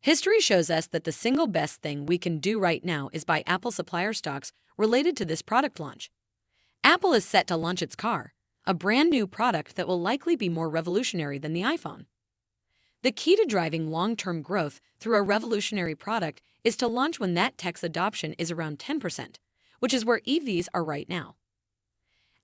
History shows us that the single best thing we can do right now is buy Apple supplier stocks related to this product launch. Apple is set to launch its car, a brand new product that will likely be more revolutionary than the iPhone. The key to driving long-term growth through a revolutionary product is to launch when that tech's adoption is around 10%, which is where EVs are right now.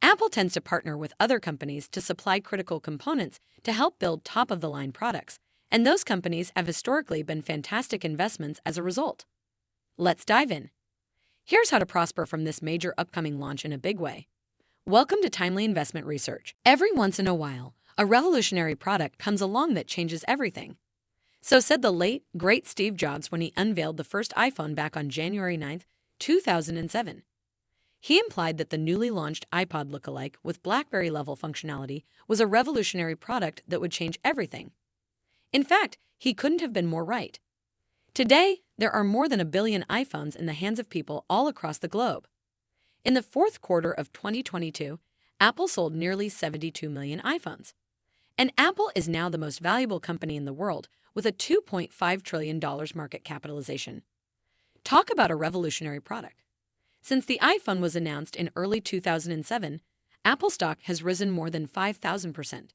Apple tends to partner with other companies to supply critical components to help build top-of-the-line products, and those companies have historically been fantastic investments as a result. Let's dive in. Here's how to prosper from this major upcoming launch in a big way. Welcome to Timely Investment Research. Every once in a while, a revolutionary product comes along that changes everything. So said the late, great Steve Jobs when he unveiled the first iPhone back on January 9, 2007. He implied that the newly launched iPod lookalike with BlackBerry-level functionality was a revolutionary product that would change everything. In fact, he couldn't have been more right. Today, there are more than 1 billion iPhones in the hands of people all across the globe. In the fourth quarter of 2022, Apple sold nearly 72 million iPhones. And Apple is now the most valuable company in the world with a $2.5 trillion market capitalization. Talk about a revolutionary product. Since the iPhone was announced in early 2007, Apple stock has risen more than 5,000%,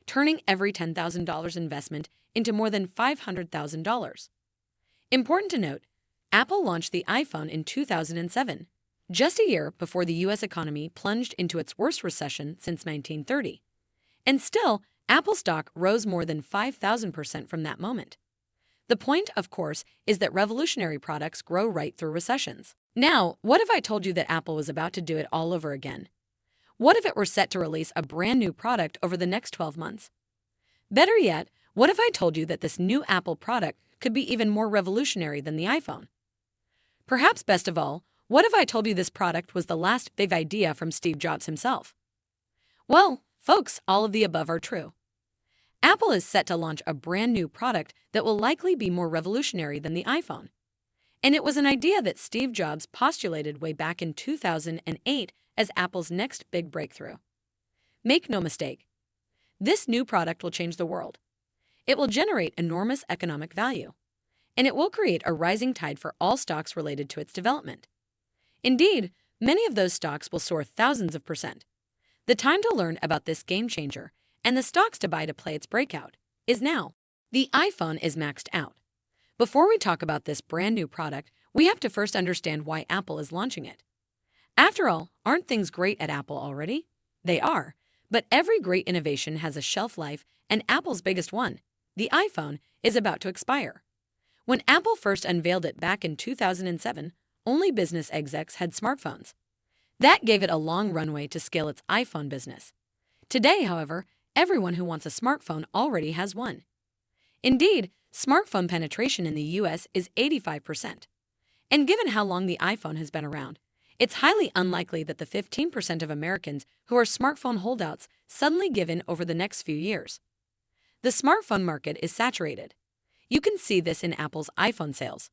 turning every $10,000 investment into more than $500,000. Important to note, Apple launched the iPhone in 2007, just a year before the U.S. economy plunged into its worst recession since 1930. And still, Apple stock rose more than 5,000% from that moment. The point, of course, is that revolutionary products grow right through recessions. Now, what if I told you that Apple was about to do it all over again? What if it were set to release a brand new product over the next 12 months? Better yet, what if I told you that this new Apple product could be even more revolutionary than the iPhone? Perhaps best of all, what if I told you this product was the last big idea from Steve Jobs himself? Well, folks, all of the above are true. Apple is set to launch a brand new product that will likely be more revolutionary than the iPhone. And it was an idea that Steve Jobs postulated way back in 2008 as Apple's next big breakthrough. Make no mistake, this new product will change the world. It will generate enormous economic value, and it will create a rising tide for all stocks related to its development. Indeed, many of those stocks will soar thousands of percent. The time to learn about this game changer and the stocks to buy to play its breakout is now. The iPhone is maxed out. Before we talk about this brand new product, we have to first understand why Apple is launching it. After all, aren't things great at Apple already? They are, but every great innovation has a shelf life, and Apple's biggest one, the iPhone, is about to expire. When Apple first unveiled it back in 2007, only business execs had smartphones. That gave it a long runway to scale its iPhone business. Today, however, everyone who wants a smartphone already has one. Indeed, smartphone penetration in the US is 85%. And given how long the iPhone has been around, it's highly unlikely that the 15% of Americans who are smartphone holdouts suddenly give in over the next few years. The smartphone market is saturated. You can see this in Apple's iPhone sales.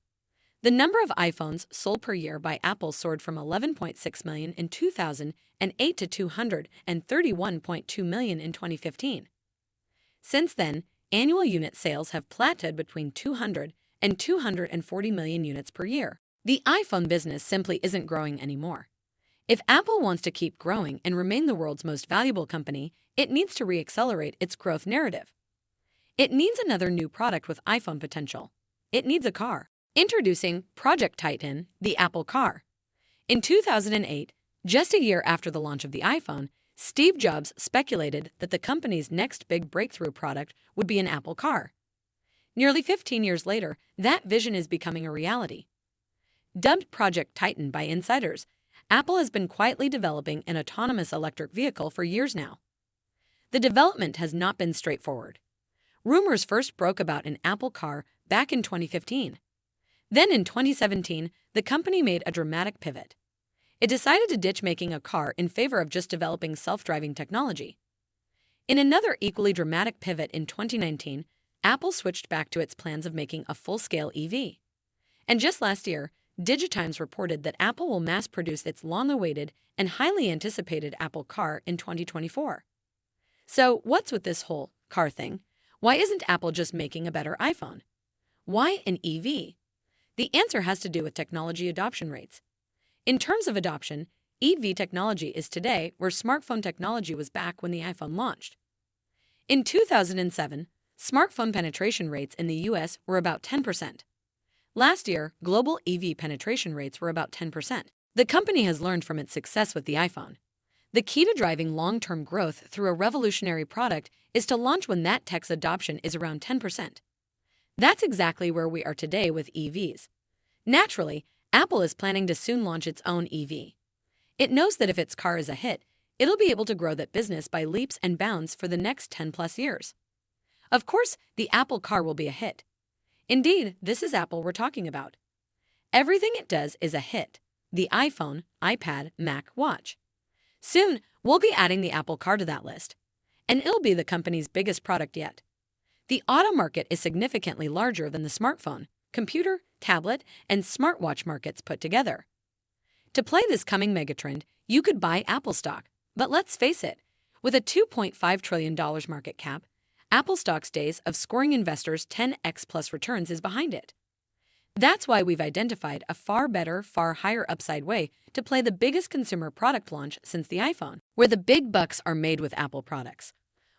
The number of iPhones sold per year by Apple soared from 11.6 million in 2008 to 231.2 million in 2015. Since then, annual unit sales have plateaued between 200 and 240 million units per year. The iPhone business simply isn't growing anymore. If Apple wants to keep growing and remain the world's most valuable company, it needs to re-accelerate its growth narrative. It needs another new product with iPhone potential. It needs a car. Introducing Project Titan, the Apple Car. In 2008, just a year after the launch of the iPhone, Steve Jobs speculated that the company's next big breakthrough product would be an Apple Car. Nearly 15 years later, that vision is becoming a reality. Dubbed Project Titan by insiders, Apple has been quietly developing an autonomous electric vehicle for years now. The development has not been straightforward. Rumors first broke about an Apple Car back in 2015. Then in 2017, the company made a dramatic pivot. It decided to ditch making a car in favor of just developing self-driving technology. In another equally dramatic pivot in 2019, Apple switched back to its plans of making a full-scale EV. And just last year, Digitimes reported that Apple will mass-produce its long-awaited and highly anticipated Apple Car in 2024. So what's with this whole car thing? Why isn't Apple just making a better iPhone? Why an EV? The answer has to do with technology adoption rates. In terms of adoption, EV technology is today where smartphone technology was back when the iPhone launched. In 2007, smartphone penetration rates in the US were about 10%. Last year, global EV penetration rates were about 10%. The company has learned from its success with the iPhone. The key to driving long-term growth through a revolutionary product is to launch when that tech's adoption is around 10%. That's exactly where we are today with EVs. Naturally, Apple is planning to soon launch its own EV. It knows that if its car is a hit, it'll be able to grow that business by leaps and bounds for the next 10 plus years. Of course, the Apple car will be a hit. Indeed, this is Apple we're talking about. Everything it does is a hit. The iPhone, iPad, Mac, Watch. Soon, we'll be adding the Apple car to that list. And it'll be the company's biggest product yet. The auto market is significantly larger than the smartphone, computer, tablet, and smartwatch markets put together. To play this coming megatrend, you could buy Apple stock. But let's face it, with a $2.5 trillion market cap, Apple stock's days of scoring investors 10x plus returns is behind it. That's why we've identified a far better, far higher upside way to play the biggest consumer product launch since the iPhone, where the big bucks are made with Apple products.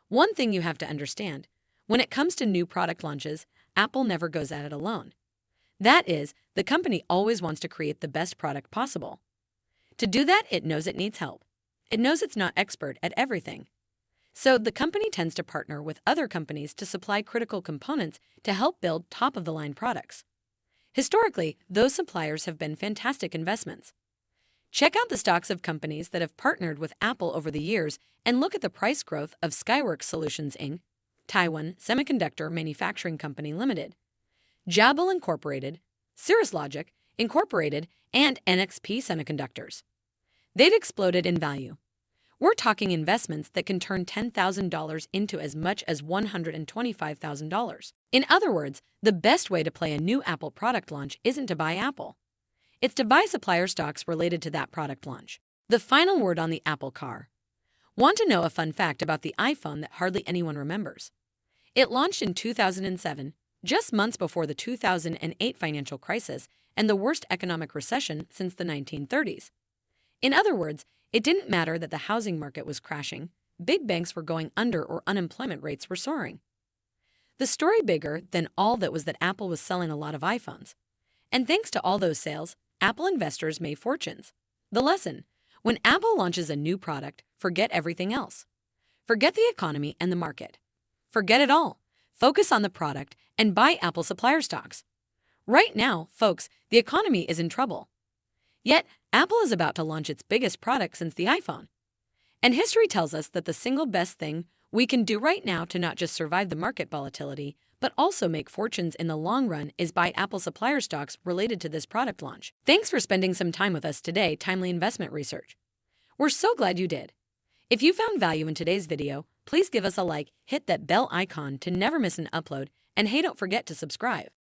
One thing you have to understand, when it comes to new product launches, Apple never goes at it alone. That is, the company always wants to create the best product possible. To do that, it knows it needs help. It knows it's not expert at everything. So the company tends to partner with other companies to supply critical components to help build top-of-the-line products. Historically, those suppliers have been fantastic investments. Check out the stocks of companies that have partnered with Apple over the years and look at the price growth of Skyworks Solutions Inc., Taiwan Semiconductor Manufacturing Company Limited, Jabil Incorporated, Cirrus Logic Incorporated, and NXP Semiconductors. They've exploded in value. We're talking investments that can turn $10,000 into as much as $125,000. In other words, the best way to play a new Apple product launch isn't to buy Apple. It's to buy supplier stocks related to that product launch. The final word on the Apple car. Want to know a fun fact about the iPhone that hardly anyone remembers? It launched in 2007, just months before the 2008 financial crisis and the worst economic recession since the 1930s. In other words, it didn't matter that the housing market was crashing, big banks were going under, or unemployment rates were soaring. The story bigger than all that was that Apple was selling a lot of iPhones. And thanks to all those sales, Apple investors made fortunes. The lesson: when Apple launches a new product, forget everything else. Forget the economy and the market. Forget it all. Focus on the product and buy Apple supplier stocks. Right now, folks, the economy is in trouble. Yet, Apple is about to launch its biggest product since the iPhone. And history tells us that the single best thing we can do right now to not just survive the market volatility, but also make fortunes in the long run is buy Apple supplier stocks related to this product launch. Thanks for spending some time with us today, Timely Investment Research. We're so glad you did. If you found value in today's video, please give us a like, hit that bell icon to never miss an upload, and hey, don't forget to subscribe.